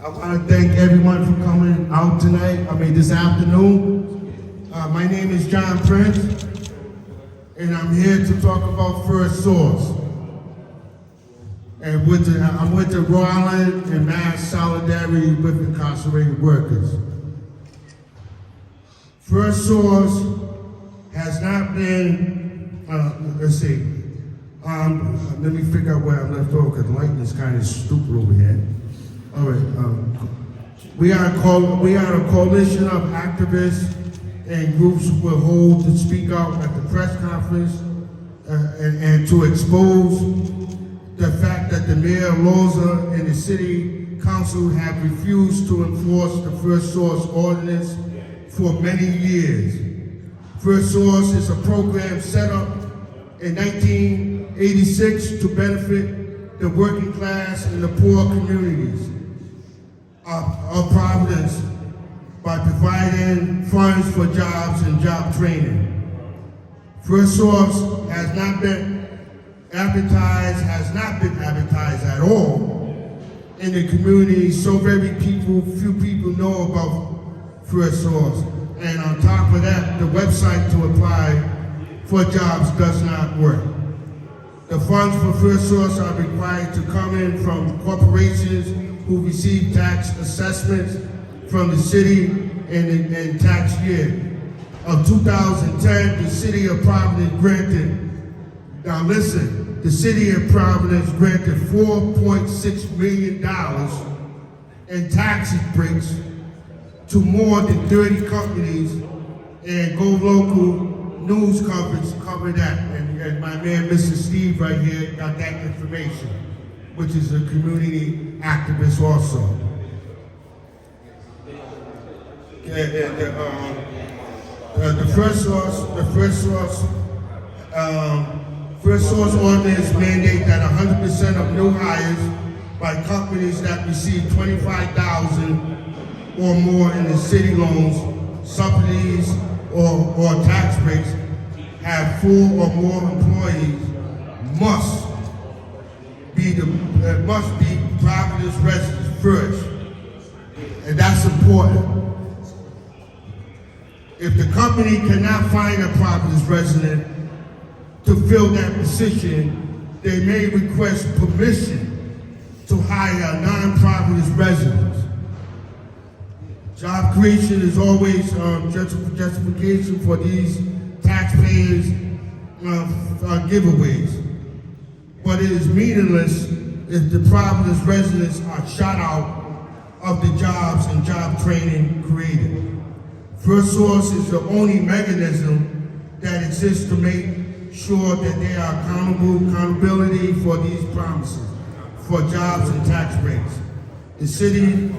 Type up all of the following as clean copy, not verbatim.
I want to thank everyone for coming out tonight, this afternoon. My name is John Prince, and I'm here to talk about First Source. And I'm with the Rhode Island and Mass Solidarity with Incarcerated Workers. First Source has not been, let me figure out where I left off, because the lighting is kind of stupid over here. All right, we are a coalition of activists and groups who will hold to speak out at the press conference and to expose the fact that the Mayor Elorza and the City Council have refused to enforce the First Source Ordinance for many years. First Source is a program set up in 1986 to benefit the working class and the poor communities of Providence by providing funds for jobs and job training. First Source has not been advertised at all in the community, so few people know about First Source. And on top of that, the website to apply for jobs does not work. The funds for First Source are required to come in from corporations who receive tax assessments from the city in tax year of 2010. The City of Providence granted, now listen, the City of Providence granted $4.6 million in tax breaks to more than 30 companies, and Go Local news coverage covered that. And my man, Mr. Steve right here, got that information, which is a community activist also. The First Source Ordinance mandate that 100% of new hires by companies that receive $25,000 or more in the city loans, subsidies, or tax breaks have 4 or more employees must be Providence residents first, and that's important. If the company cannot find a Providence resident to fill that position, they may request permission to hire non-Providence residents. Job creation is always justification for these taxpayers' giveaways, but it is meaningless if the Providence residents are shut out of the jobs and job training created. First Source is the only mechanism that exists to make sure that there are accountability for these promises for jobs and tax breaks. The city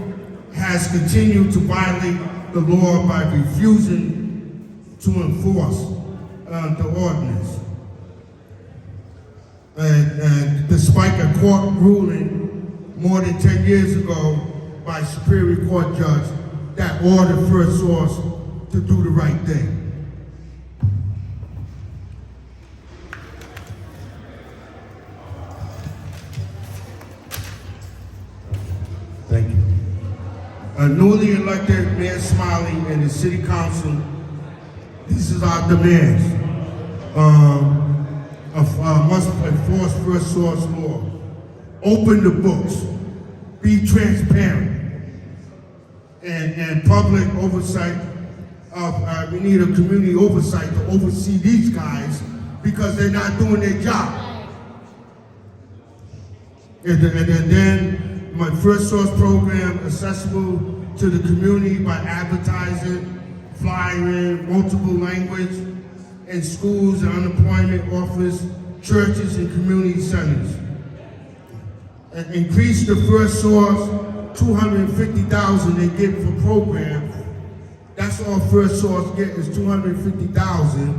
has continued to violate the law by refusing to enforce the ordinance. And despite a court ruling more than 10 years ago by a Superior Court judge that ordered First Source to do the right thing. Thank you. A newly elected Mayor Smiley and the City Council, this is our demands. Must enforce First Source law. Open the books. Be transparent. And public oversight of, we need a community oversight to oversee these guys because they're not doing their job. And then my First Source program accessible to the community by advertising, flyering, multiple language, in schools and unemployment office, churches and community centers. And increase the First Source $250,000 they get for programs. That's all First Source get is $250,000.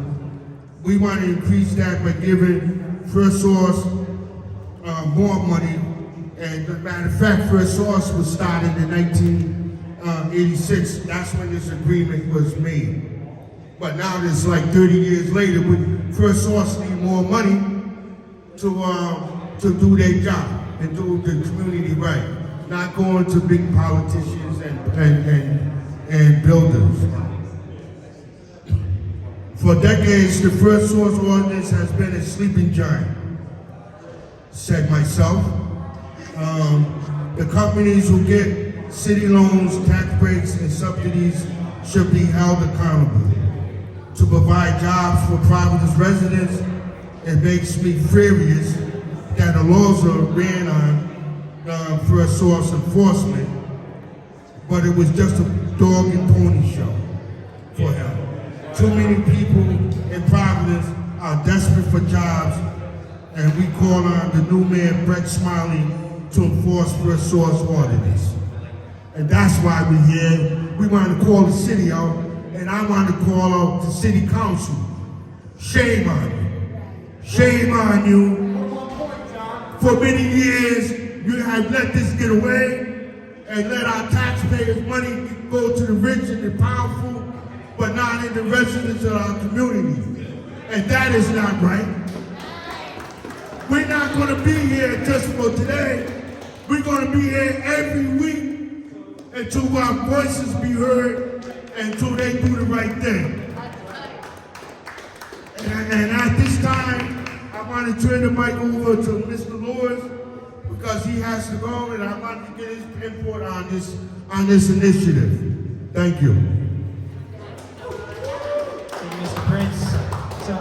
We want to increase that by giving First Source more money. And as a matter of fact, First Source was started in 1986. That's when this agreement was made. But now it's like 30 years later, First Source need more money to do their job and do the community right. not going to big politicians and builders. For decades, the First Source Ordinance has been a sleeping giant, said myself. The companies who get city loans, tax breaks, and subsidies should be held accountable. To provide jobs for Providence residents, it makes me furious that Elorza ran on First Source enforcement, but it was just a dog and pony show for him. Too many people in Providence are desperate for jobs, and we call on the new mayor, Brett Smiley, to enforce First Source Ordinance. And that's why we're here. We want to call the city out, and I want to call out the city council. Shame on you. Shame on you. For many years, you have let this get away and let our taxpayers' money go to the rich and the powerful, but not in the residents of our community. And that is not right. We're not going to be here just for today. We're going to be here every week until our voices be heard, until they do the right thing. And at this time, I want to turn the mic over to Mr. Lewis because he has to go, and I want to get his input on this initiative. Thank you. Thank you, Mr. Prince. So,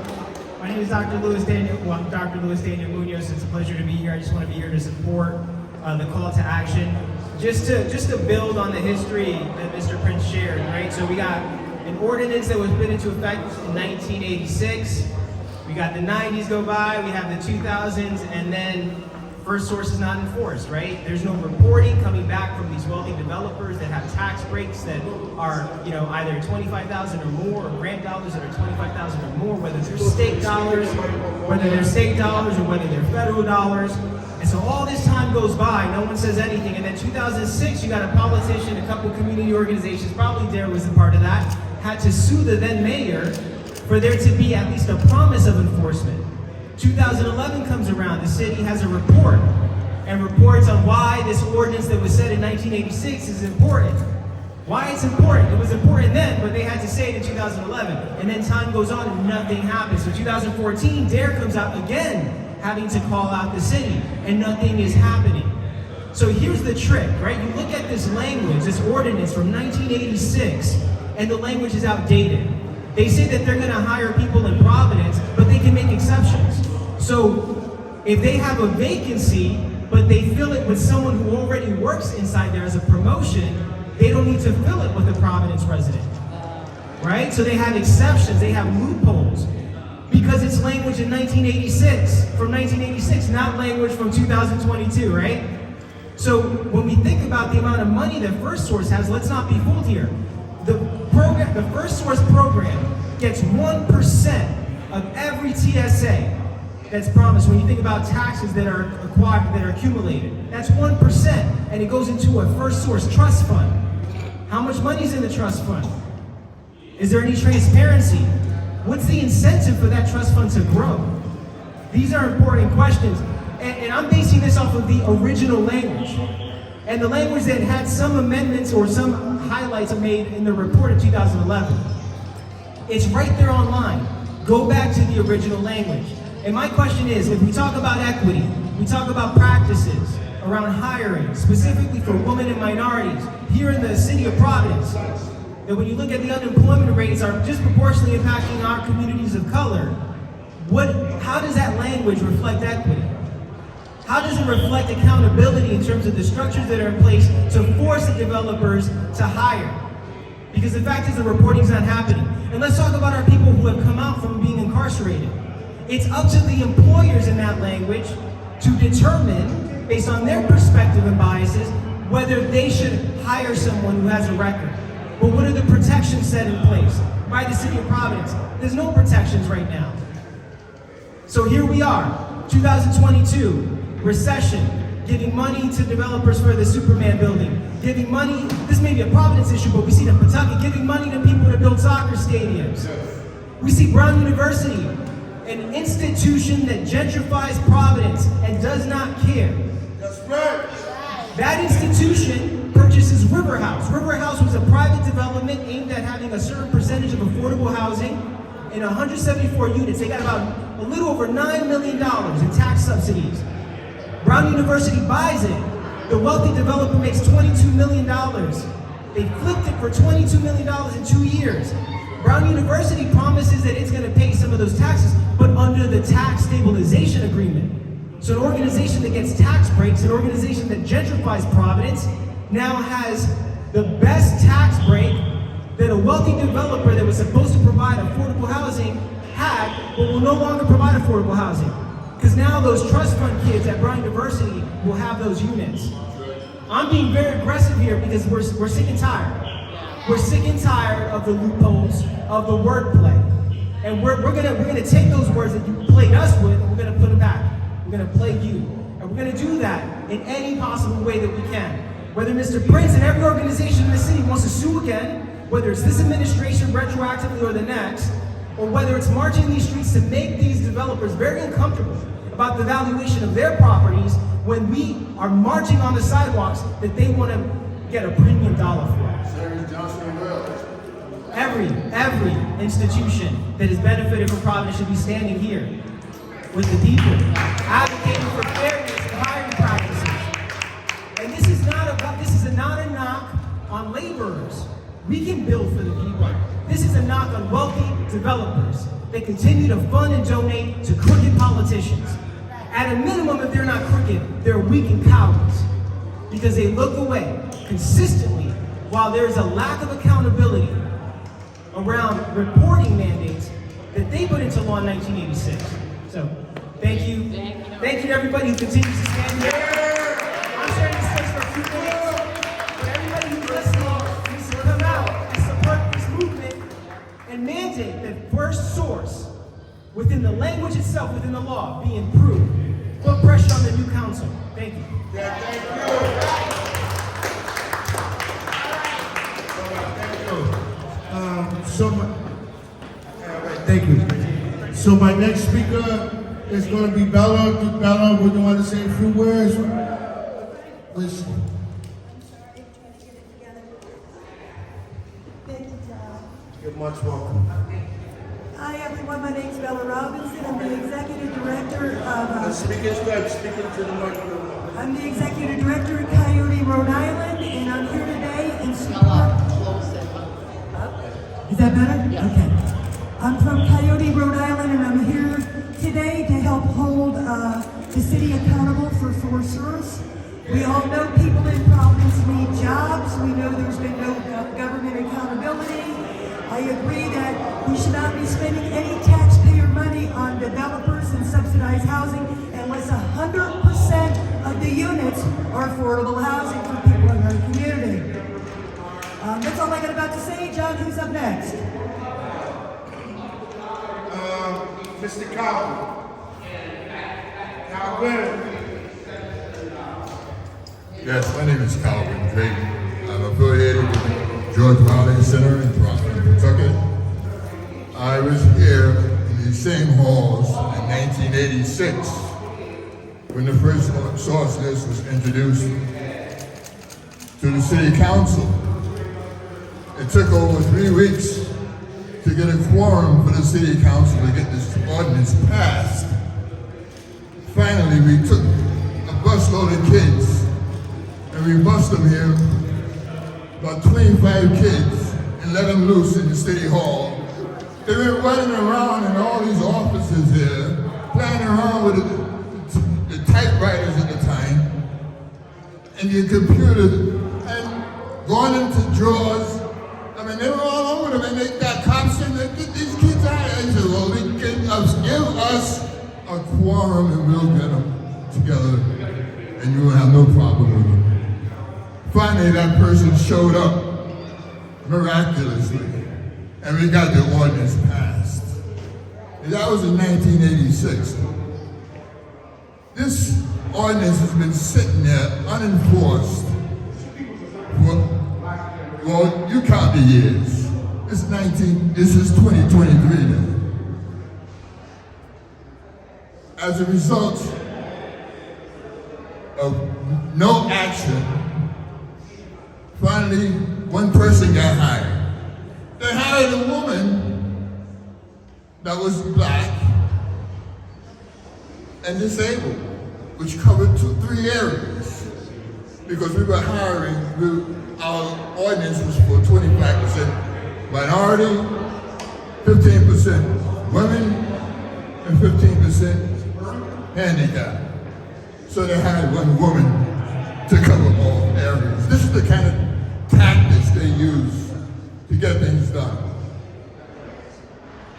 my name is Dr. Daniel Muñoz. It's a pleasure to be here. I just want to be here to support the call to action. Just to build on the history that Mr. Prince shared, right? So we got an ordinance that was put into effect in 1986. We got the 90s go by, we have the 2000s, and then First Source is not enforced, right? There's no reporting coming back from these wealthy developers that have tax breaks that are, either $25,000 or more, or grant dollars that are $25,000 or more, whether they're state dollars, or whether they're federal dollars. And so all this time goes by, no one says anything. And then 2006, you got a politician, a couple community organizations, probably Dare was a part of that, had to sue the then mayor for there to be at least a promise of enforcement. 2011 comes around, the city has a report and reports on why this ordinance that was set in 1986 is important. Why it's important. It was important then, but they had to say it in 2011. And then time goes on and nothing happens. So 2014, Dare comes out again, having to call out the city, and nothing is happening. So here's the trick, right? You look at this language, this ordinance from 1986, and the language is outdated. They say that they're gonna hire people in Providence, but they can make exceptions. So if they have a vacancy, but they fill it with someone who already works inside there as a promotion, they don't need to fill it with a Providence resident, right? So they have exceptions, they have loopholes, because it's language in 1986, from 1986, not language from 2022, right? So when we think about the amount of money that First Source has, let's not be fooled here. The First Source program gets 1% of every TSA that's promised. When you think about taxes that are acquired, that are accumulated, that's 1%, and it goes into a First Source trust fund. How much money is in the trust fund? Is there any transparency? What's the incentive for that trust fund to grow? These are important questions, and I'm basing this off of the original language. And the language that had some amendments or some highlights made in the report of 2011. It's right there online. Go back to the original language. And my question is, if we talk about equity, we talk about practices around hiring, specifically for women and minorities, here in the city of Providence, that when you look at the unemployment rates are disproportionately impacting our communities of color, how does that language reflect equity? How does it reflect accountability in terms of the structures that are in place to force the developers to hire? Because the fact is the reporting is not happening. And let's talk about our people who have come out from being incarcerated. It's up to the employers in that language to determine, based on their perspective and biases, whether they should hire someone who has a record. But what are the protections set in place by the city of Providence? There's no protections right now. So here we are, 2022. Recession, giving money to developers for the Superman building, giving money, this may be a Providence issue, but we see it in Pawtucket, giving money to people to build soccer stadiums. We see Brown University, an institution that gentrifies Providence and does not care. That's right. That institution purchases River House. River House was a private development aimed at having a certain percentage of affordable housing in 174 units. They got about a little over $9 million in tax subsidies. Brown University buys it. The wealthy developer makes $22 million. They flipped it for $22 million in 2 years. Brown University promises that it's going to pay some of those taxes, but under the tax stabilization agreement. So an organization that gets tax breaks, an organization that gentrifies Providence, now has the best tax break that a wealthy developer that was supposed to provide affordable housing had, but will no longer provide affordable housing. Because now those trust fund kids at Brown University will have those units. I'm being very aggressive here because we're sick and tired. We're sick and tired of the loopholes, of the wordplay. And we're gonna take those words that you played us with, and we're gonna put them back. We're gonna play you. And we're gonna do that in any possible way that we can. Whether Mr. Prince and every organization in the city wants to sue again, whether it's this administration retroactively or the next, or whether it's marching these streets to make these developers very uncomfortable about the valuation of their properties when we are marching on the sidewalks that they want to get a premium dollar for. Every institution that has benefited from Providence should be standing here with the people, advocating for fairness and hiring practices. And this is not a knock on laborers. We can build for the people. This is a knock on wealthy developers that continue to fund and donate to crooked politicians. At a minimum, if they're not crooked, they're weak and cowards because they look away consistently while there's a lack of accountability around reporting mandates that they put into law in 1986. So, thank you. Thank you to everybody who continues to stand here. I'm sharing this space for a few minutes, but everybody who's listening needs to come out and support this movement and mandate that First Source, within the language itself, within the law, be improved. Put pressure on the new council. Thank you. Yeah, thank you. Thank you. So my next speaker is going to be Bella. Bella, would you want to say a few words? Please. Thank you, John. You're much welcome. Hi, everyone. My name's Bella Robinson. I'm the executive director of. Speaking to the microphone. I'm the executive director of Coyote, Rhode Island, and I'm here today in support. Is that better? Yeah. Okay. I'm from Coyote, Rhode Island, and I'm here today to help hold the city accountable for First Source. We all know people in Providence need jobs. We know there's been no government accountability. I agree that we should not be spending any taxpayer money on developers and subsidized housing unless 100% of the units are affordable housing for people in our community. That's all I got about to say. John, who's up next? Mr. Calvin. Calvin. Yes, my name is Calvin Drayton. I'm affiliated with the George Valley Center in Providence, Kentucky. I was here in these same halls in 1986 when the First Source list was introduced to the City Council. It took over 3 weeks to get a quorum for the City Council to get this ordinance passed. Finally, we took a busload of kids and we bussed them here, about 25 kids, and let them loose in the City Hall. They were running around in all these offices here, playing around with the typewriters at the time, and the computers, and going into drawers. I mean, they were all over them, and they got cops in there, get these kids out. I said, well, give us a quorum and we'll get them together, and you will have no problem with them. Finally, that person showed up miraculously, and we got the ordinance passed. And that was in 1986. This ordinance has been sitting there unenforced for, well, you count the years. This is 2023 now. As a result of no action. Finally, one person got hired. They hired a woman that was black and disabled, which covered 3 areas. Because we were hiring, our ordinance was for 25% minority, 15% women, and 15% handicap. So they hired one woman to cover all areas. This is the kind of tactics they use to get things done.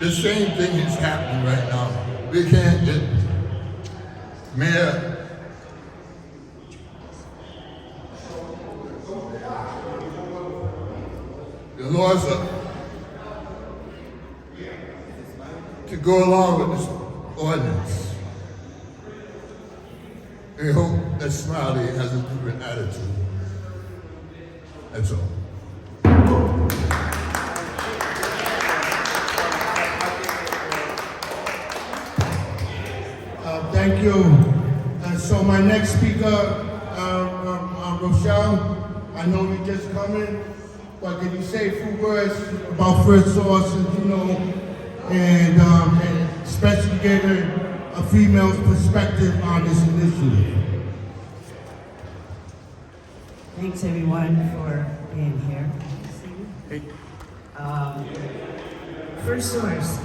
The same thing is happening right now. We can't get Mayor Elorza to go along with this ordinance. We hope that Smiley has a different attitude. That's all. Thank you. So my next speaker, Rochelle, I know you just coming, but can you say a few words about First Source, and especially giving a female's perspective on this initiative? Thanks everyone for being here. First Source,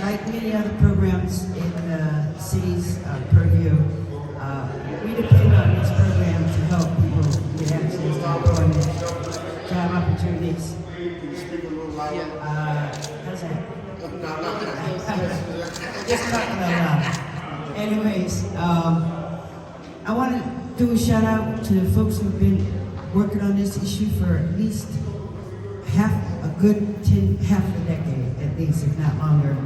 like many other programs in the city's purview, we depend on this program to help people get access to employment, job opportunities. How's that? Just talking out loud. Anyways, I want to do a shout out to the folks who've been working on this issue for at least half a decade, at least, if not longer.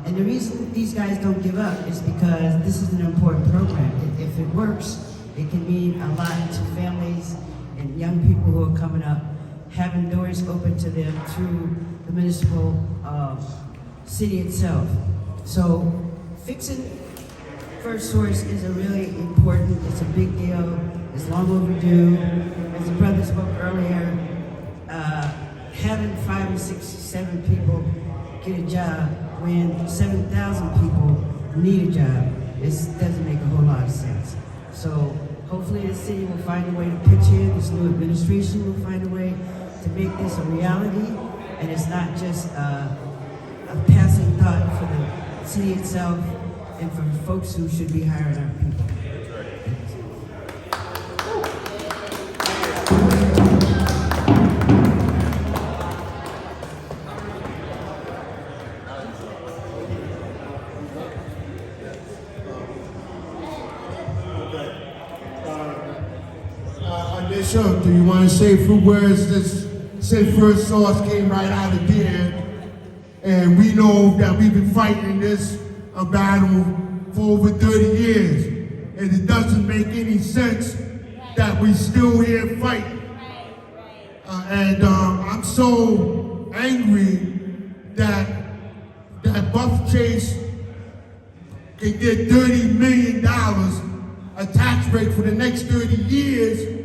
And the reason these guys don't give up is because this is an important program. If it works, it can mean a lot to families and young people who are coming up, having doors open to them through the municipal city itself. So fixing First Source is a really important, it's a big deal, it's long overdue. As the brother spoke earlier, having 5 or 6, 7 people get a job when 7,000 people need a job, it doesn't make a whole lot of sense. So hopefully the city will find a way to pitch in, this new administration will find a way to make this a reality, and it's not just a passing thought for the city itself and for folks who should be hiring our people. Sure. Do you want to say a few words? This say First Source came right out of there, and we know that we've been fighting this a battle for over 30 years, and it doesn't make any sense that we still here fighting. And I'm so angry that Buff Chase can get $30 million a tax break for the next 30 years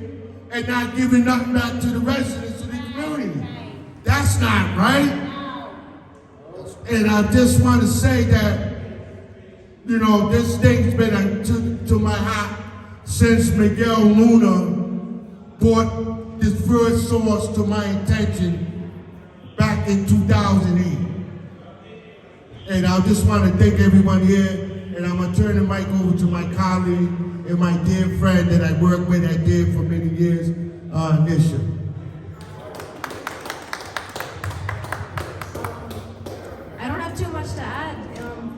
and not giving nothing back to the residents of the community. That's not right. And I just want to say that, this thing's been to my heart since Miguel Luna brought this First Source to my attention back in 2008. And I just want to thank everyone here, and I'm going to turn the mic over to my colleague and my dear friend that I worked with, I did for many years, Nisha. I don't have too much to add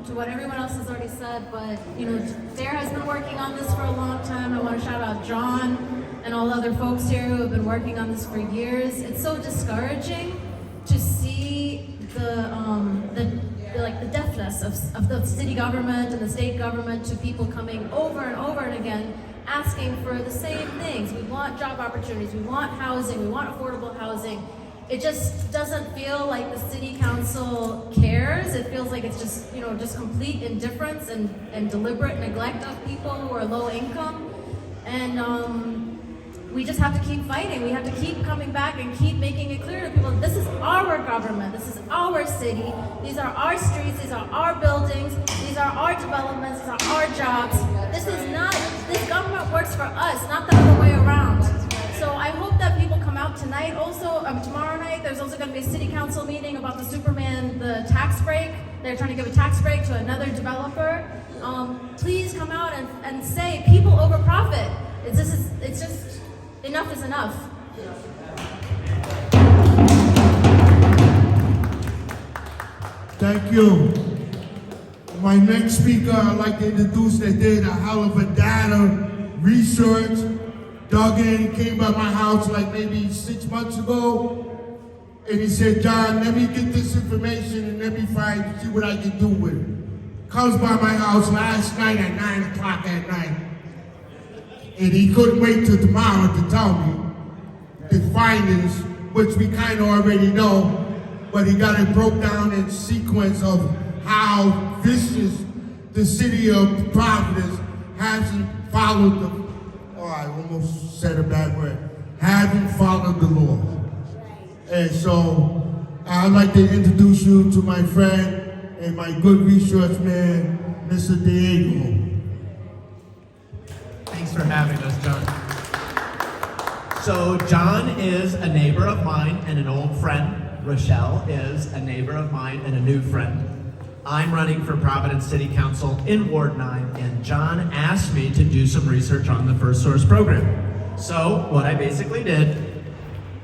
to what everyone else has already said, but Dare has been working on this for a long time. I want to shout out John and all the other folks here who have been working on this for years. It's so discouraging to see the deafness of the city government and the state government to people coming over and over and again asking for the same things. We want job opportunities, we want housing, we want affordable housing. It just doesn't feel like the city council cares. It feels like it's just complete indifference and deliberate neglect of people who are low income. And we just have to keep fighting. We have to keep coming back and keep making it clear to people, this is our government, this is our city, these are our streets, these are our buildings, these are our developments, these are our jobs. This government works for us, not the other way around. So I hope that people come out tonight. Also, tomorrow night, there's also going to be a city council meeting about the tax break. They're trying to give a tax break to another developer. Please come out and say people over profit. It's just enough is enough. Thank you. My next speaker, I'd like to introduce, they did a hell of a data research, dug in, came by my house like maybe 6 months ago, and he said, John, let me get this information and let me see what I can do with it. Comes by my house last night at 9 o'clock at night, and he couldn't wait till tomorrow to tell me the findings, which we kind of already know, but he got it broke down in sequence of how vicious the city of Providence hasn't followed I almost said a bad word, haven't followed the law. And so I'd like to introduce you to my friend and my good research man, Mr. Diego. Thanks for having us, John. So John is a neighbor of mine and an old friend. Rochelle is a neighbor of mine and a new friend. I'm running for Providence City Council in Ward 9, and John asked me to do some research on the First Source program. So what I basically did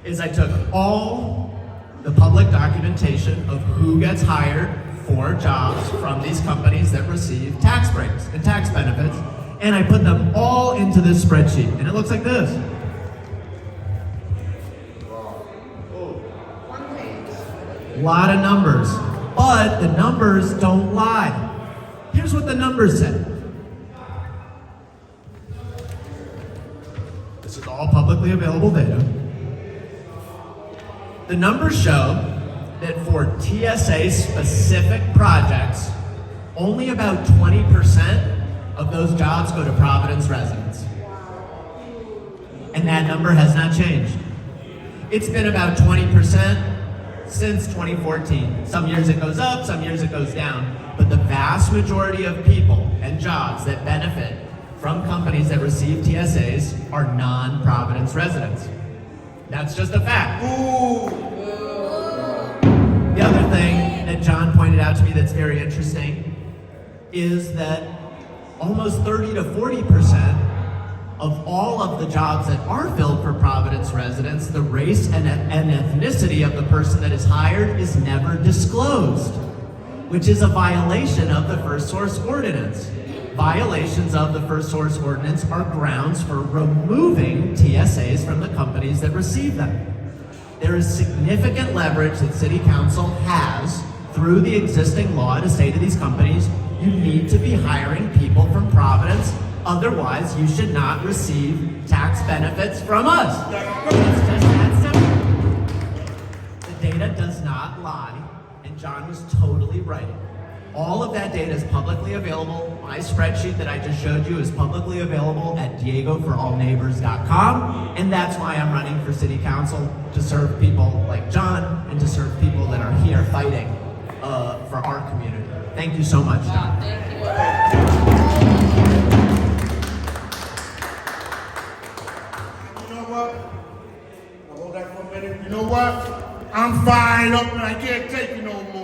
is I took all the public documentation of who gets hired for jobs from these companies that receive tax breaks and tax benefits, and I put them all into this spreadsheet, and it looks like this. A lot of numbers, but the numbers don't lie. Here's what the numbers say. This is all publicly available data. The numbers show that for TSA specific projects, only about 20% of those jobs go to Providence residents. And that number has not changed. It's been about 20% since 2014. Some years it goes up, some years it goes down. But the vast majority of people and jobs that benefit from companies that receive TSAs are non-Providence residents. That's just a fact. The other thing that John pointed out to me that's very interesting is that almost 30 to 40% of all of the jobs that are filled for Providence residents, the race and ethnicity of the person that is hired is never disclosed, which is a violation of the First Source Ordinance. Violations of the First Source Ordinance are grounds for removing TSAs from the companies that receive them. There is significant leverage that City Council has through the existing law to say to these companies, you need to be hiring people from Providence, otherwise you should not receive tax benefits from us. It's just that simple. The data does not lie, and John was totally right. All of that data is publicly available. My spreadsheet that I just showed you is publicly available at diegoforallneighbors.com, and that's why I'm running for City Council, to serve people like John and to serve people that are here fighting for our community. Thank you so much, John. Thank you. You know what? I'll hold that for a minute. You know what? I'm fired up and I can't take it no more.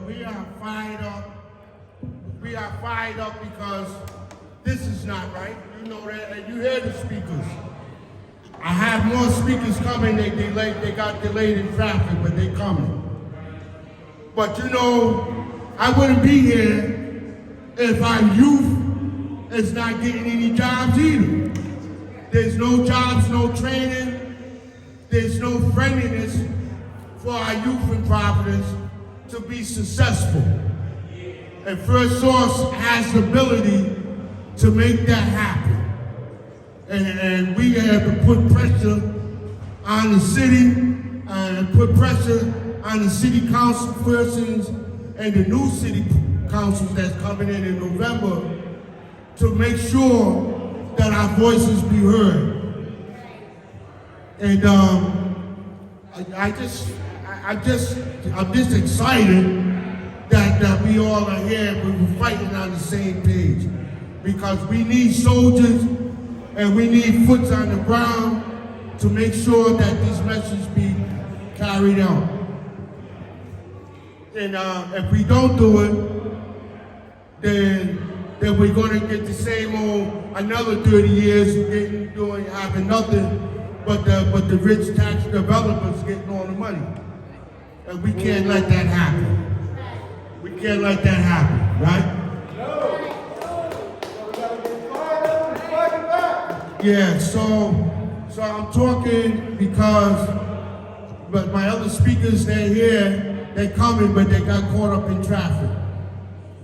We are fired up. We are fired up because this is not right. You know that, and you hear the speakers. I have more speakers coming. They got delayed in traffic, but they coming. But you know, I wouldn't be here if our youth is not getting any jobs either. There's no jobs, no training. There's no friendliness for our youth in Providence to be successful. And First Source has the ability to make that happen. And we have to put pressure on the city and put pressure on the city council persons and the new city councils that's coming in November to make sure that our voices be heard. And I'm just excited that we all are here, we're fighting on the same page. Because we need soldiers and we need foots on the ground to make sure that these messages be carried out. And if we don't do it, then we're gonna get the same old, another 30 years having nothing but the rich tax developers getting all the money. And we can't let that happen. We can't let that happen, right? Yeah, so I'm talking because, but my other speakers, they're here, they're coming, but they got caught up in traffic.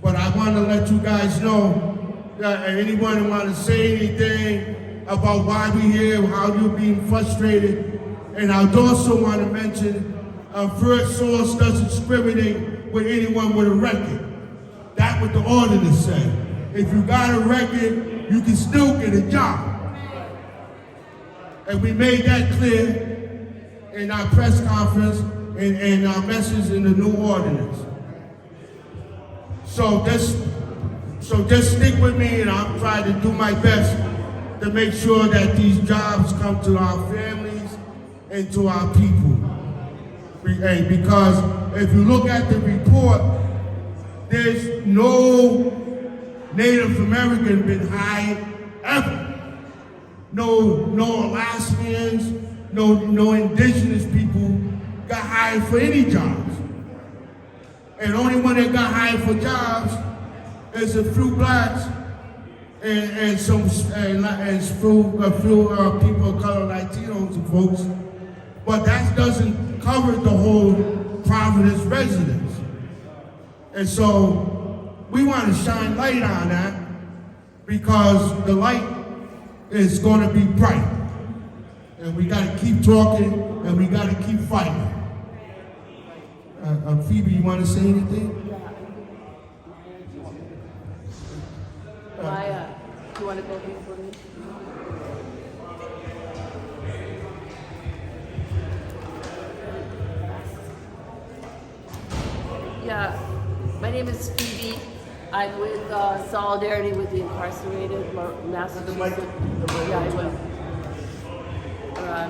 But I want to let you guys know that anyone who want to say anything about why we're here, how you're being frustrated, and I also want to mention First Source doesn't discriminate with anyone with a record. That's what the ordinance said. If you got a record, you can still get a job. And we made that clear in our press conference and our message in the new ordinance. So just stick with me, and I'll try to do my best to make sure that these jobs come to our families and to our people. Because if you look at the report, there's no Native American been hired ever. No Alaskans, no indigenous people got hired for any jobs. And the only one that got hired for jobs is a few blacks and a few people of color, Latinos and folks. But that doesn't cover the whole Providence residents. And so we want to shine light on that because the light is going to be bright. And we got to keep talking and we got to keep fighting. Phoebe, you want to say anything? Maya, do you want to go before me? Yeah, my name is Phoebe. I'm with Solidarity with the Incarcerated, Massachusetts. Yeah, I will.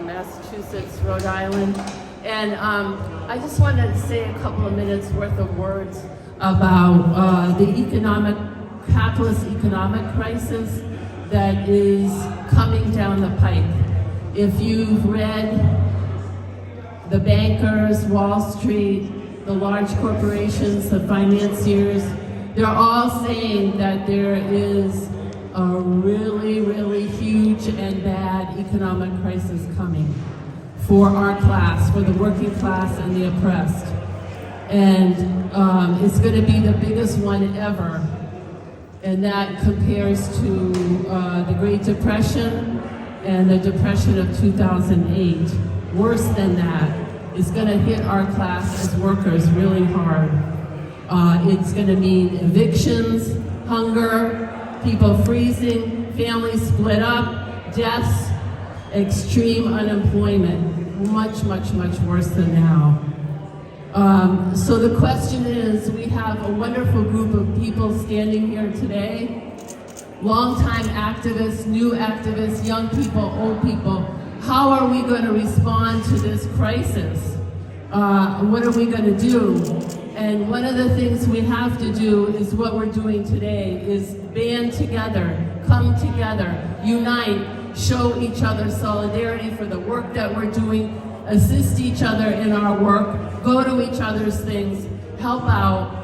Massachusetts, Rhode Island. And I just wanted to say a couple of minutes worth of words about the capitalist economic crisis that is coming down the pike. If you've read the bankers, Wall Street, the large corporations, the financiers, they're all saying that there is a really, really huge and bad economic crisis coming for our class, for the working class and the oppressed. And it's going to be the biggest one ever. And that compares to the Great Depression and the Depression of 2008. Worse than that, it's going to hit our class as workers really hard. It's going to mean evictions, hunger, people freezing, families split up, deaths, extreme unemployment. Much, much, much worse than now. So the question is, we have a wonderful group of people standing here today, longtime activists, new activists, young people, old people. How are we going to respond to this crisis? What are we going to do? And one of the things we have to do is what we're doing today, is band together, come together, unite, show each other solidarity for the work that we're doing, assist each other in our work, go to each other's things, help out,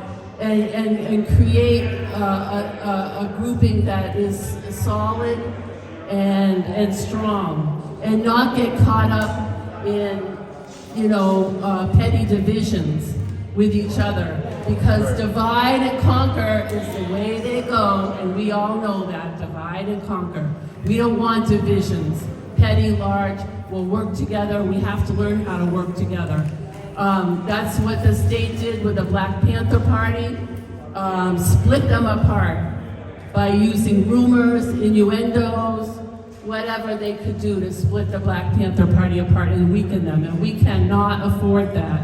and create a grouping that is solid and strong, and not get caught up in, petty divisions with each other, because divide and conquer is the way they go, and we all know that, divide and conquer. We don't want divisions, petty, large, will work together. We have to learn how to work together. That's what the state did with the Black Panther Party. Split them apart by using rumors, innuendos, whatever they could do to split the Black Panther Party apart and weaken them, and we cannot afford that.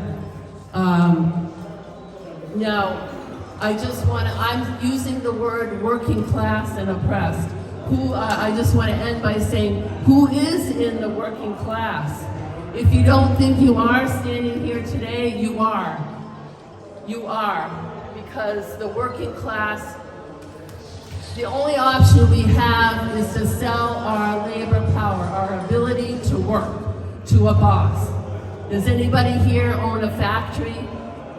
Now, I'm using the word working class and oppressed. I just want to end by saying, who is in the working class? If you don't think you are standing here today, you are. You are, because the working class, the only option we have is to sell our labor power, our ability to work, to a boss. Does anybody here own a factory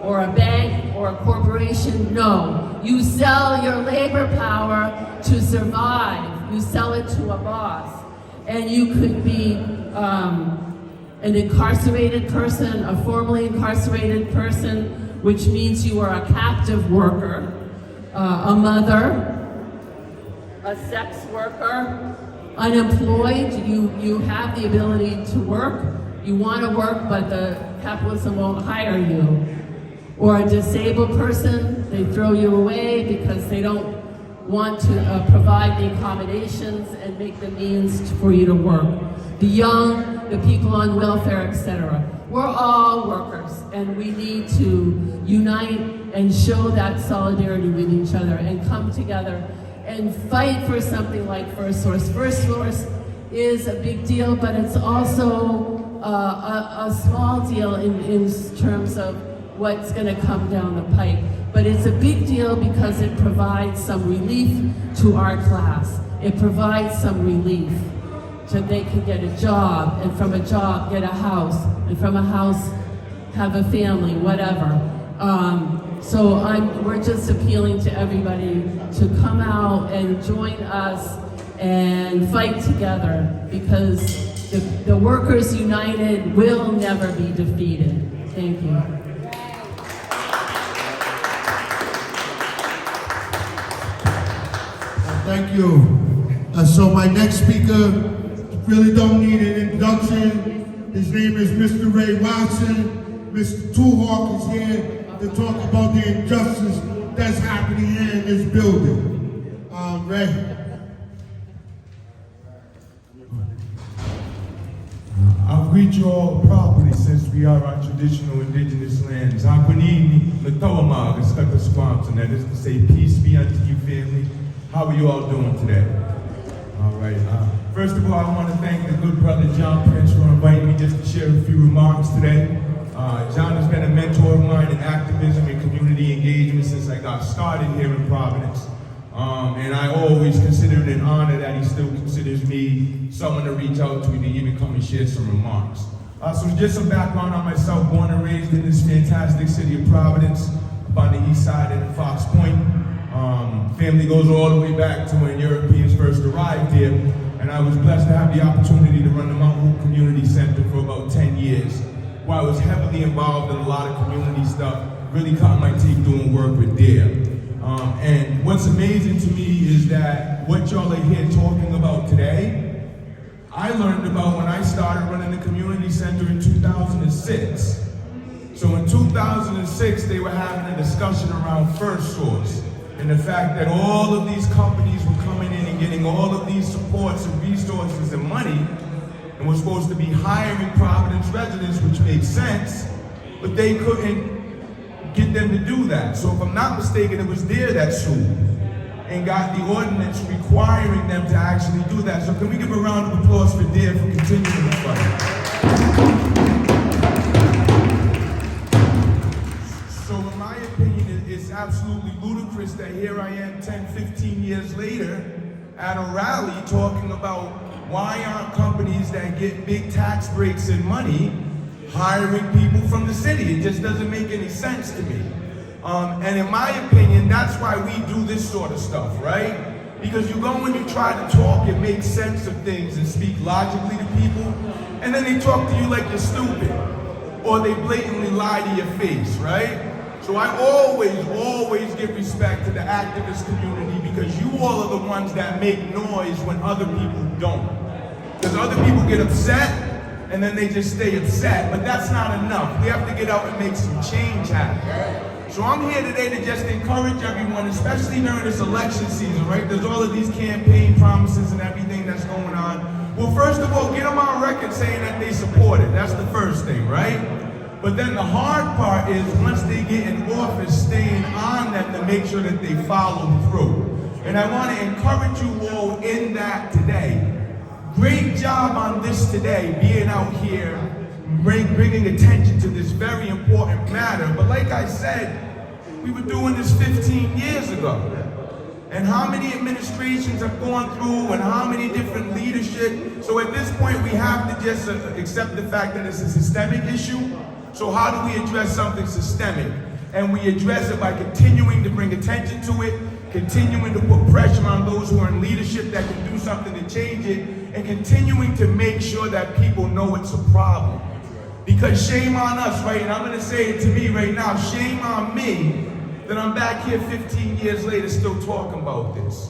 or a bank or a corporation? No. You sell your labor power to survive. You sell it to a boss. And you could be an incarcerated person, a formerly incarcerated person, which means you are a captive worker, a mother, a sex worker, unemployed. You have the ability to work. You want to work, but the capitalism won't hire you. Or a disabled person, they throw you away because they don't want to provide the accommodations and make the means for you to work. The young, the people on welfare, etc. We're all workers, and we need to unite and show that solidarity with each other and come together and fight for something like First Source. First Source is a big deal, but it's also a small deal in terms of what's going to come down the pike. But it's a big deal because it provides some relief to our class. It provides some relief so they can get a job, and from a job get a house, and from a house have a family, whatever. So we're just appealing to everybody to come out and join us and fight together, because the Workers United will never be defeated. Thank you. Thank you. So my next speaker really don't need an introduction. His name is Mr. Ray Watson. Mr. Tuhawk is here to talk about the injustice that's happening here in this building. Ray. I'll greet you all properly, since we are our traditional indigenous lands. That is to say, peace be unto you, family. How are you all doing today? All right. First of all, I want to thank the good brother John Prince for inviting me just to share a few remarks today. John has been a mentor of mine in activism and community engagement since I got started here in Providence. And I always consider it an honor that he still considers me someone to reach out to even come and share some remarks. So just some background on myself: born and raised in this fantastic city of Providence, up on the east side in Fox Point. Family goes all the way back to when Europeans first arrived here, and I was blessed to have the opportunity to run the Mount Hope Community Center for about 10 years, where I was heavily involved in a lot of community stuff, really caught my teeth doing work with DARE. And what's amazing to me is that what y'all are here talking about today, I learned about when I started running the community center in 2006. So in 2006, they were having a discussion around First Source, and the fact that all of these companies were coming in and getting all of these supports and resources and money, and were supposed to be hiring Providence residents, which makes sense, but they couldn't get them to do that. So if I'm not mistaken, it was DARE that sued and got the ordinance requiring them to actually do that. So can we give a round of applause for DARE for continuing the fight? So in my opinion, it's absolutely ludicrous that here I am 10, 15 years later at a rally talking about why aren't companies that get big tax breaks and money hiring people from the city. It just doesn't make any sense to me. And in my opinion, that's why we do this sort of stuff, right? Because you go and you try to talk and make sense of things and speak logically to people, and then they talk to you like you're stupid, or they blatantly lie to your face, right? So I always give respect to the activist community, because you all are the ones that make noise when other people don't. Because other people get upset, and then they just stay upset. But that's not enough. We have to get out and make some change happen. So I'm here today to just encourage everyone, especially during this election season, right? There's all of these campaign promises and everything that's going on. Well, first of all, get them on record saying that they support it. That's the first thing, right? But then the hard part is once they get in office, staying on them to make sure that they follow through. And I want to encourage you all in that today. Great job on this today, being out here, bringing attention to this very important matter. But like I said, we were doing this 15 years ago. And how many administrations have gone through and how many different leadership. So at this point, we have to just accept the fact that it's a systemic issue. So how do we address something systemic? And we address it by continuing to bring attention to it, continuing to put pressure on those who are in leadership that can do something to change it, and continuing to make sure that people know it's a problem. Because shame on us, right? And I'm gonna say it to me right now, shame on me that I'm back here 15 years later still talking about this.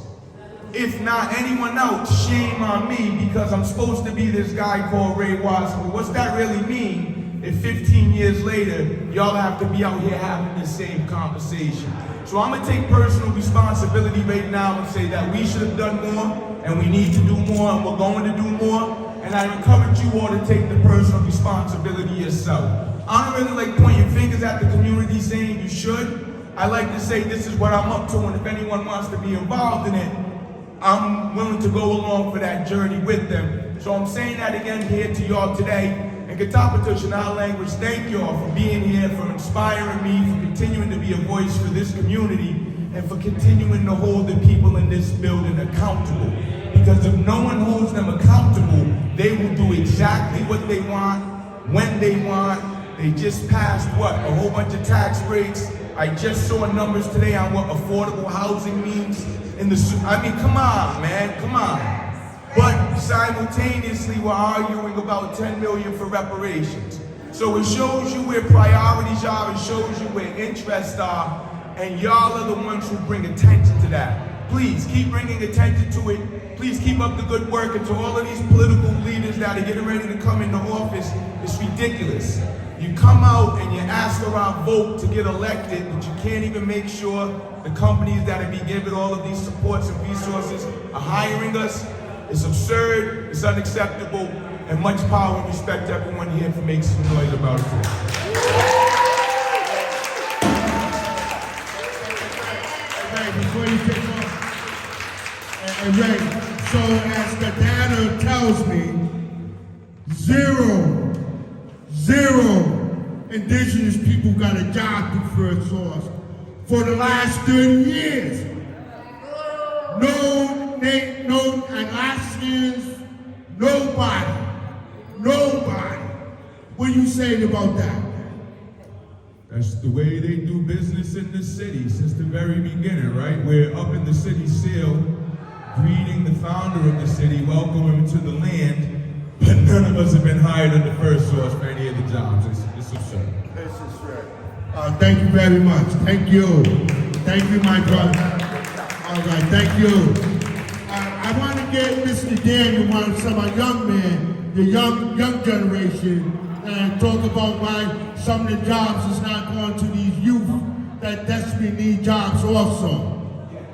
If not anyone else, shame on me because I'm supposed to be this guy called Ray Watson. What's that really mean if 15 years later, y'all have to be out here having the same conversation? So I'm gonna take personal responsibility right now and say that we should have done more, and we need to do more, and we're going to do more. And I encourage you all to take the personal responsibility yourself. I don't really like pointing fingers at the community saying you should. I like to say this is what I'm up to, and if anyone wants to be involved in it, I'm willing to go along for that journey with them. So I'm saying that again here to y'all today. And Katapatush in our language, thank y'all for being here, for inspiring me, for continuing to be a voice for this community, and for continuing to hold the people in this building accountable. Because if no one holds them accountable, they will do exactly what they want, when they want. They just passed, what, a whole bunch of tax breaks. I just saw numbers today on what affordable housing means. I mean, come on, man, come on. But simultaneously, we're arguing about $10 million for reparations. So it shows you where priorities are, it shows you where interests are, and y'all are the ones who bring attention to that. Please keep bringing attention to it. Please keep up the good work. And to all of these political leaders that are getting ready to come into office, it's ridiculous. You come out and you ask for our vote to get elected, but you can't even make sure the companies that are being given all of these supports and resources are hiring us. It's absurd, it's unacceptable, and much power and respect to everyone here for making some noise about it today. Ray, before you take off, and Ray, so as the data tells me, zero indigenous people got a job through First Source for the last 30 years. No Alaskans, nobody. What are you saying about that? That's the way they do business in this city since the very beginning, right? We're up in the city seal, greeting the founder of the city, welcoming him to the land, but none of us have been hired under First Source for any of the jobs. It's absurd. This is right. Thank you very much. Thank you. Thank you, my brother. All right, thank you. I want to get Mr. Daniel, some of our young men, the young generation, and talk about why some of the jobs is not going to these youth that desperately need jobs also.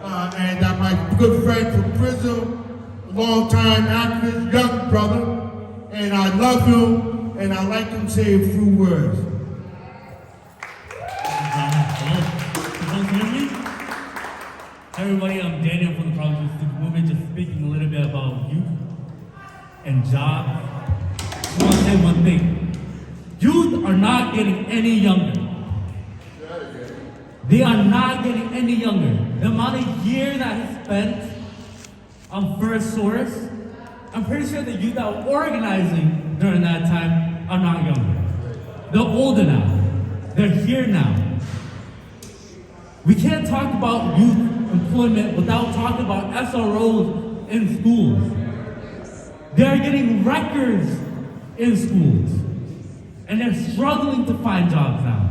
And my good friend from prison, long-time activist, young brother, and I love him, and I'd like him to say a few words. Everybody, I'm Daniel from the Providence movement, just speaking a little bit about youth and jobs. I just want to say one thing. Youth are not getting any younger. They are not getting any younger. The amount of years that is spent on First Source, I'm pretty sure the youth that were organizing during that time are not younger. They're older now. They're here now. We can't talk about youth employment without talking about SROs in schools. They're getting records in schools. And they're struggling to find jobs now.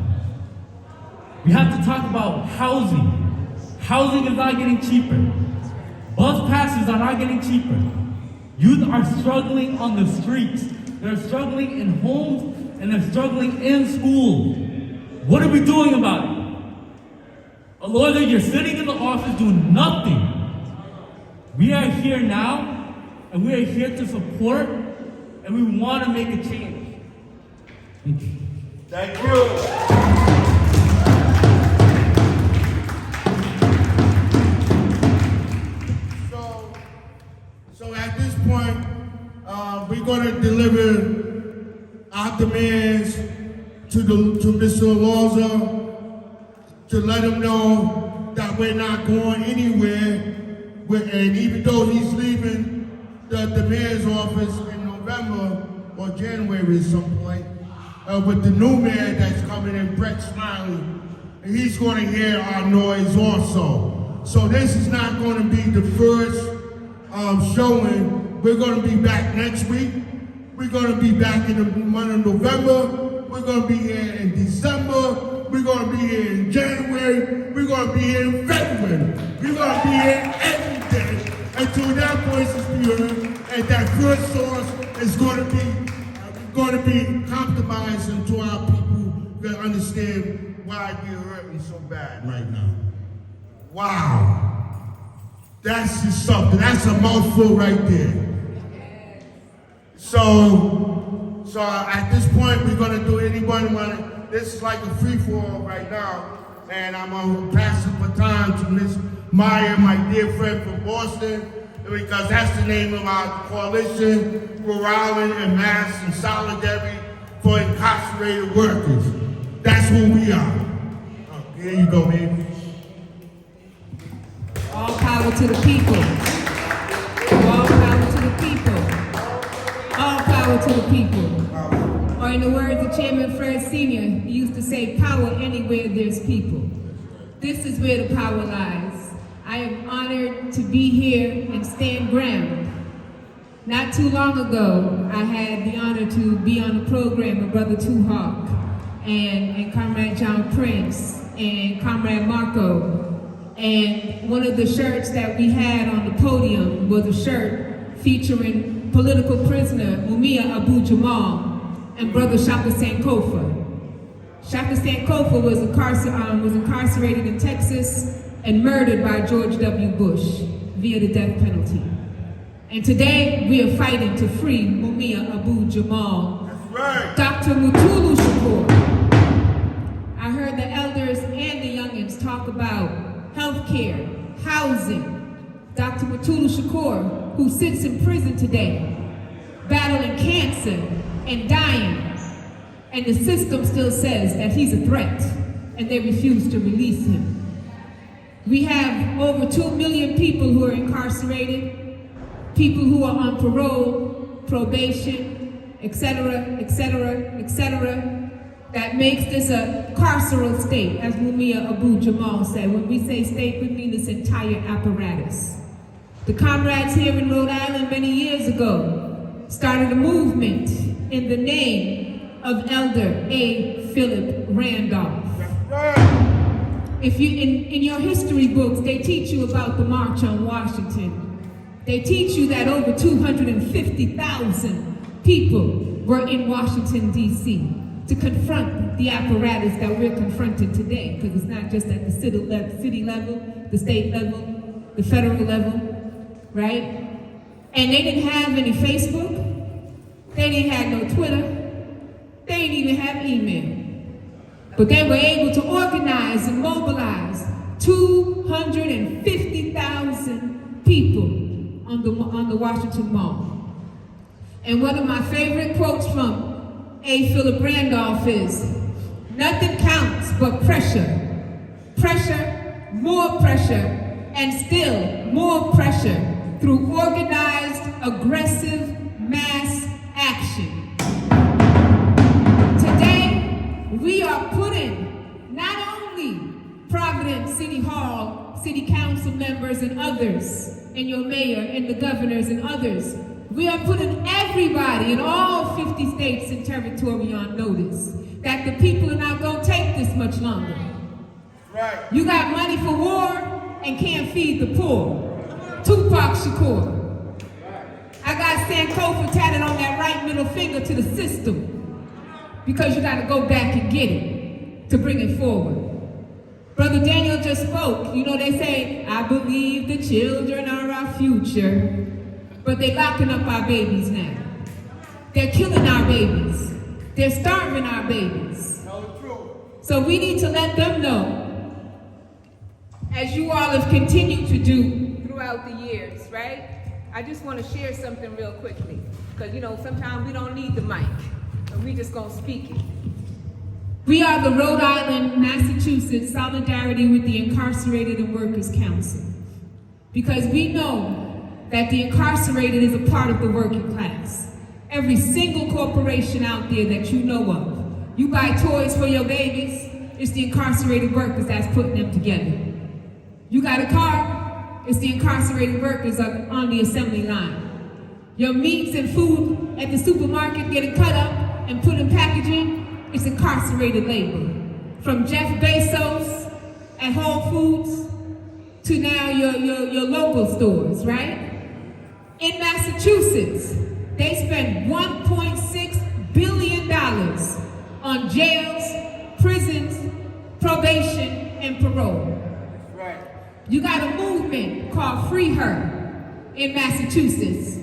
We have to talk about housing. Housing is not getting cheaper. Bus passes are not getting cheaper. Youth are struggling on the streets they're struggling in homes, and they're struggling in schools. What are we doing about it? Elorza, you're sitting in the office doing nothing. We are here now, and we are here to support, and we want to make a change. Thank you. Thank you. So at this point, we're going to deliver our demands to Mr. Elorza to let him know that we're not going anywhere. And even though he's leaving the mayor's office in November or January at some point, with the new mayor that's coming in, Brett Smiley, and he's going to hear our noise also. So this is not going to be the first showing. We're going to be back next week. We're going to be back in the month of November. We're going to be here in December. We're going to be here in January. We're going to be here in February. We're going to be here every day until that voice is heard and that First Source is going to be compromising to our people that understand why we're hurting so bad right now. Wow. That's just something. That's a mouthful right there. So at this point, we're going to do anybody want to. This is like a free-for-all right now, and I'm going to pass the baton to Ms. Meyer, my dear friend from Boston, because that's the name of our coalition, Rhode Island and Mass and Solidarity for Incarcerated Workers. That's who we are. Oh, here you go, baby. All power to the people. All power to the people. All power to the people. Or in the words of Chairman Fred Sr., he used to say, power anywhere there's people. This is where the power lies. I am honored to be here and stand ground. Not too long ago, I had the honor to be on the program with Brother Tuhawk and Comrade John Prince and Comrade Marco. And one of the shirts that we had on the podium was a shirt featuring political prisoner Mumia Abu Jamal and Brother Shaka Sankofa. Shaka Sankofa was incarcerated in Texas and murdered by George W. Bush via the death penalty. And today we are fighting to free Mumia Abu Jamal. That's right. Dr. Mutulu Shakur. I heard the elders and the youngins talk about healthcare, housing. Dr. Mutulu Shakur, who sits in prison today, battling cancer and dying, and the system still says that he's a threat, and they refuse to release him. We have over 2 million people who are incarcerated, people who are on parole, probation, etc., etc., etc., that makes this a carceral state, as Mumia Abu Jamal said. When we say state, we mean this entire apparatus. The comrades here in Rhode Island many years ago started a movement in the name of Elder A. Philip Randolph. If you in your history books, they teach you about the March on Washington. They teach you that over 250,000 people were in Washington, D.C. to confront the apparatus that we're confronted today, because it's not just at the city level, the state level, the federal level, right? And they didn't have any Facebook, they didn't have no Twitter, they didn't even have email. But they were able to organize and mobilize 250,000 people on the Washington Mall. And one of my favorite quotes from A. Philip Randolph is, nothing counts but pressure. Pressure, more pressure, and still more pressure through organized, aggressive, mass action. Today, we are putting not only Providence City Hall, City Council members and others, and your mayor and the governors and others, we are putting everybody in all 50 states and territory on notice that the people are not going to take this much longer. Right. You got money for war and can't feed the poor. Tupac Shakur. I got Sankofa tatted on that right middle finger to the system. Because you gotta go back and get it to bring it forward. Brother Daniel just spoke. You know, they say, I believe the children are our future. But they're locking up our babies now. They're killing our babies. They're starving our babies. So we need to let them know, as you all have continued to do throughout the years, right? I just want to share something real quickly. Because, you know, sometimes we don't need the mic. And we just gonna speak it. We are the Rhode Island, Massachusetts Solidarity with the Incarcerated and Workers Council. Because we know that the incarcerated is a part of the working class. Every single corporation out there that you know of, you buy toys for your babies, it's the incarcerated workers that's putting them together. You got a car, it's the incarcerated workers on the assembly line. Your meats and food at the supermarket getting cut up and put in packaging, it's incarcerated labor. From Jeff Bezos at Whole Foods to now your local stores, right? In Massachusetts, they spend $1.6 billion on jails, prisons, probation, and parole. Right. You got a movement called Free Her in Massachusetts.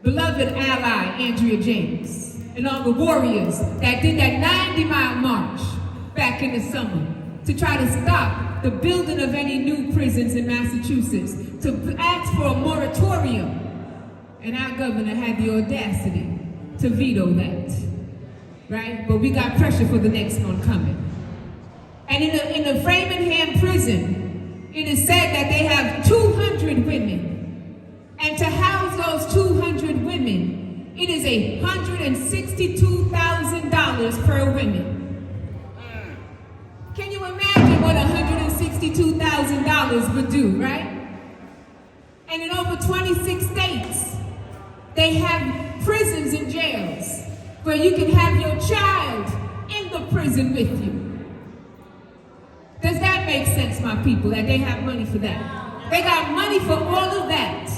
Beloved ally, Andrea James, and all the warriors that did that 90-mile march back in the summer to try to stop the building of any new prisons in Massachusetts, to ask for a moratorium. And our governor had the audacity to veto that, right? But we got pressure for the next one coming. And in the Framingham prison, it is said that they have 200 women. And to house those 200 women, it is $162,000 per woman. Can you imagine what $162,000 would do, right? And in over 26 states, they have prisons and jails where you can have your child in the prison with you. Does that make sense, my people, that they have money for that? They got money for all of that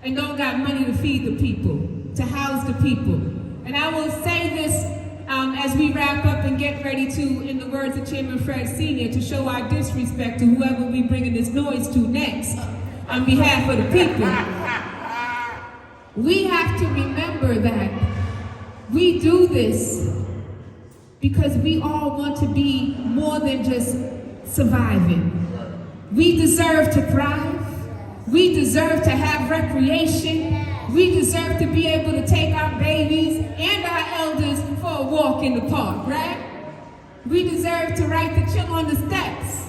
and don't got money to feed the people, to house the people. And I will say this as we wrap up and get ready to, in the words of Chairman Fred Sr., to show our disrespect to whoever we bringing this noise to next on behalf of the people. We have to remember that we do this because we all want to be more than just surviving. We deserve to thrive. We deserve to have recreation. We deserve to be able to take our babies and our elders for a walk in the park, right? We deserve to ride the chill on the steps.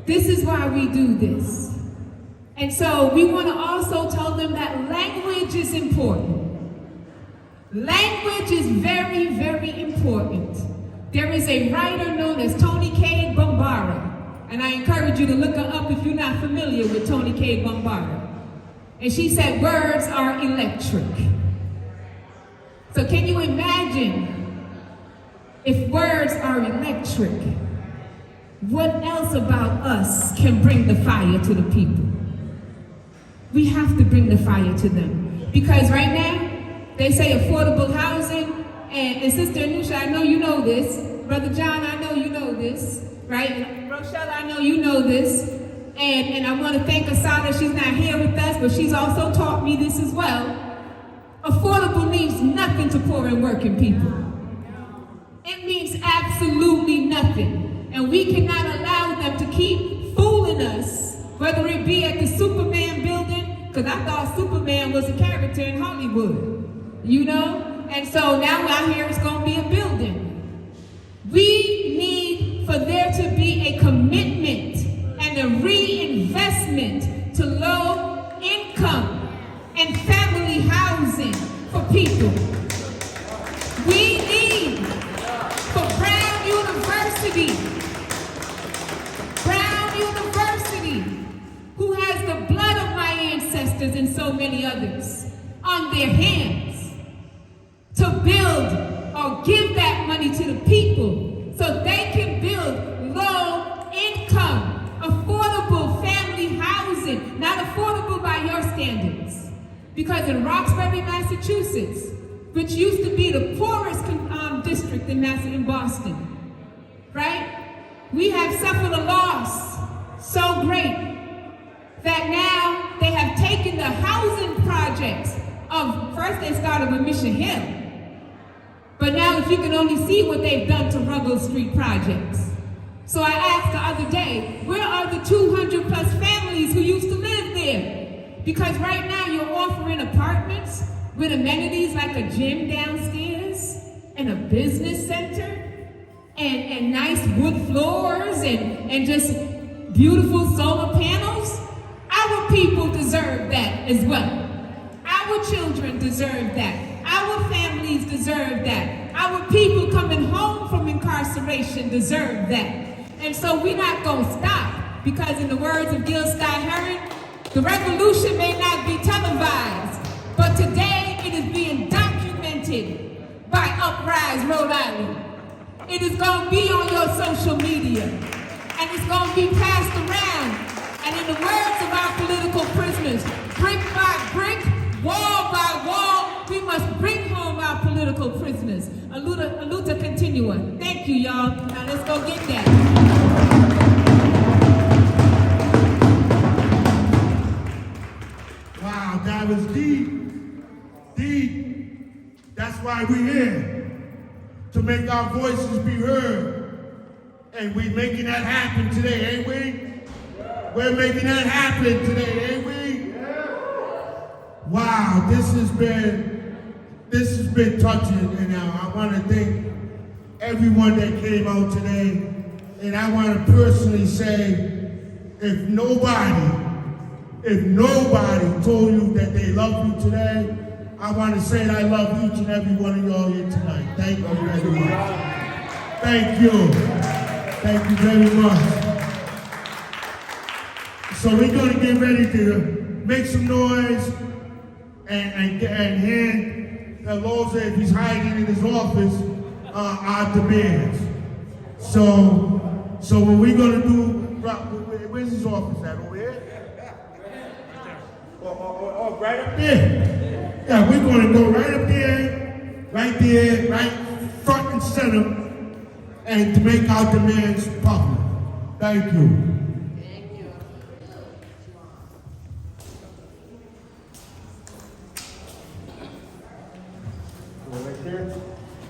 This is why we do this. And so we want to also tell them that language is important. Language is very, very important. There is a writer known as Toni Cade Bambara, and I encourage you to look her up if you're not familiar with Toni Cade Bambara. And she said, words are electric. So can you imagine if words are electric, what else about us can bring the fire to the people? We have to bring the fire to them. Because right now, they say affordable housing, and Sister Anusha, I know you know this. Brother John, I know you know this, right? And Rochelle, I know you know this. And I want to thank Asada, she's not here with us, but she's also taught me this as well. Affordable means nothing to poor and working people. It means absolutely nothing. And we cannot allow them to keep fooling us, whether it be at the Superman building, because I thought Superman was a character in Hollywood, you know? And so now out here it's going to be a building. We need for there to be a commitment and a reinvestment to low income and family housing for people. We need for Brown University, who has the blood of my ancestors and so many others on their hands, to build or give that money to the people so they can build low income, affordable family housing, not affordable by your standards, Massachusetts, which used to be the poorest district in Boston, right? We have suffered a loss so great that now they have taken the housing projects of, first they started with Mission Hill, but now if you can only see what they've done to Ruggles Street projects. So I asked the other day, where are the 200 plus families who used to live there? Because right now you're offering apartments with amenities like a gym downstairs and a business center and nice wood floors and just beautiful solar panels. Our people deserve that as well. Our children deserve that. Our families deserve that. Our people coming home from incarceration deserve that. And so we're not going to stop, because in the words of Gil Scott-Heron, the revolution may not be televised, but today it is being documented by Uprise Rhode Island. It is going to be on your social media, and it's going to be passed around. And in the words of our political prisoners, brick by brick, wall by wall, we must bring home our political prisoners. Aluta continua. Thank you, y'all. Now let's go get that. Wow, that was deep. Deep. That's why we're here. To make our voices be heard. And we're making that happen today, ain't we? We're making that happen today, ain't we? Wow, this has been touching, and I want to thank everyone that came out today. And I want to personally say, if nobody told you that they love you today, I want to say that I love each and every one of y'all here tonight. Thank you very much. Thank you. Thank you very much. So we're going to get ready to make some noise and hand Elorza, if he's hiding in his office, our demands. So what we're going to do, where's his office at, over here? Oh, right up there. Yeah, we're going to go right up there, right front and center, and to make our demands public. Thank you.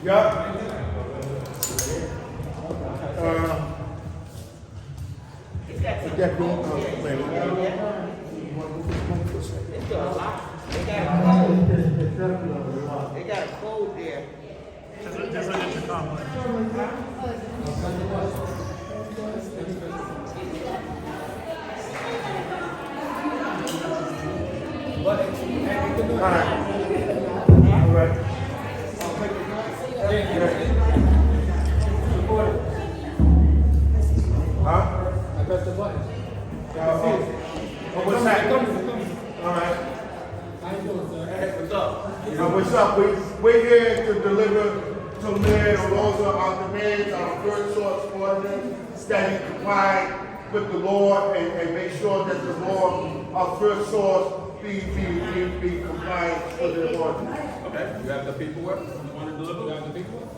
Yeah. They got a code there. Just like it's a compliment. All right. Huh? I pressed the button. What's that? All right. How you doing, sir? Hey, what's up? What's up? We're here to deliver to Mayor Elorza our demands on First Source Ordinance that he comply with the law and make sure that the law of First Source be compliant with the ordinance. Okay, you have the paperwork? You want to deliver? You have the paperwork?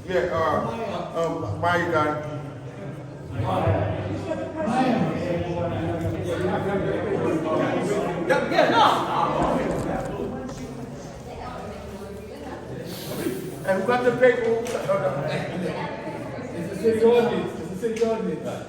Yeah, Maya got it. Yeah, no. And who got the paper? It's the city ordinance. It's the city ordinance.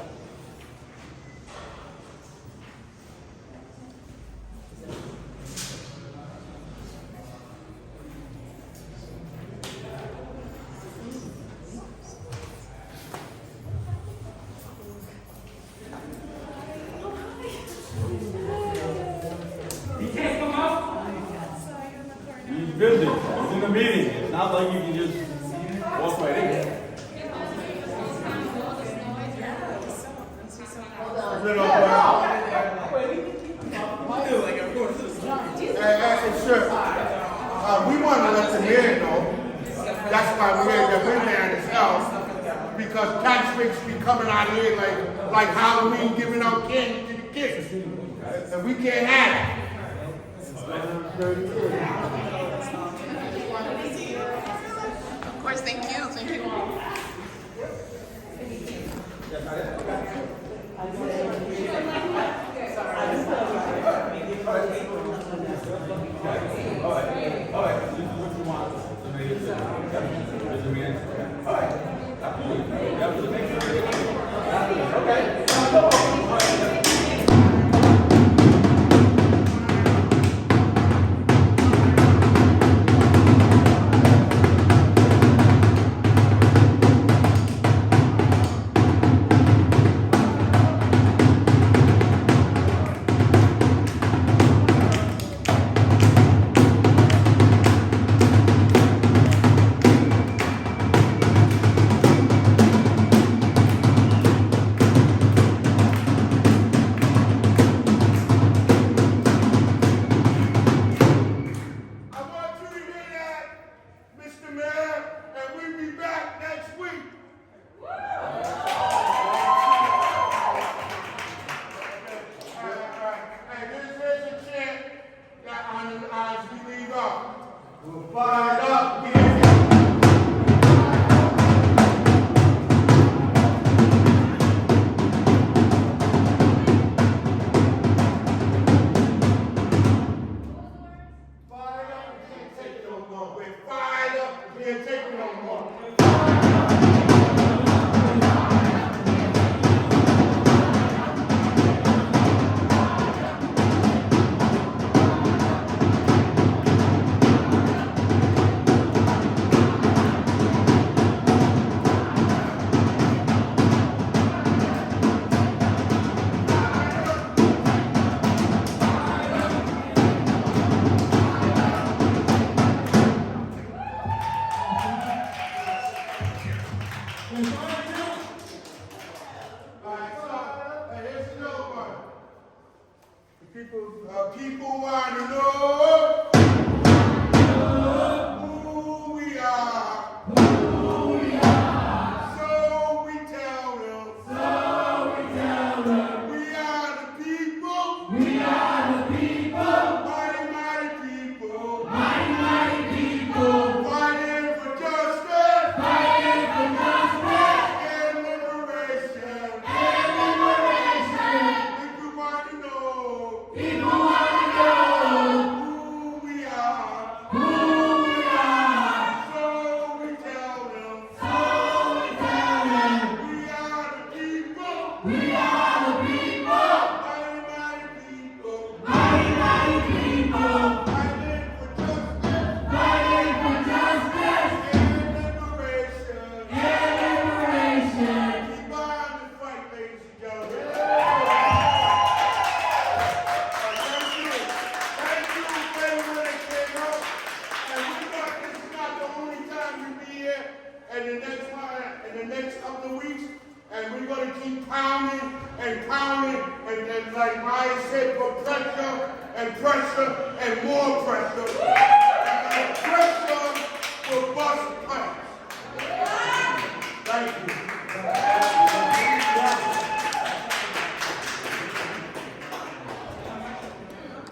Busy. He's in a meeting. It's not like you can just walk right in. Sure. We want to let the mayor know. That's why we're here. That we're there as hell. Because tax rates be coming out here like Halloween, giving out candy to the kids, and we can't have it. course, thank you. Thank you all. I want you to hear that, Mr. Mayor, and we'll be back next week. And here's a chant that as we leave off. We'll fire up here. Fired up, we can't take it no more. We're fired up, we can't take it no more. Here's another one. People want to know who we are. So we tell them. We are the people. Mighty, mighty people. Fighting for justice. And liberation. People want to know who we are. So we tell them. We are the people. Mighty, mighty people. Fighting for justice. And liberation. Keep on the fight, ladies and gentlemen. Thank you. Thank you for everyone that came out. And we thought this is not the only time you'll be here. And in the next couple of weeks, and we're going to keep pounding and like Maya said, for pressure and more pressure. And the pressure will bust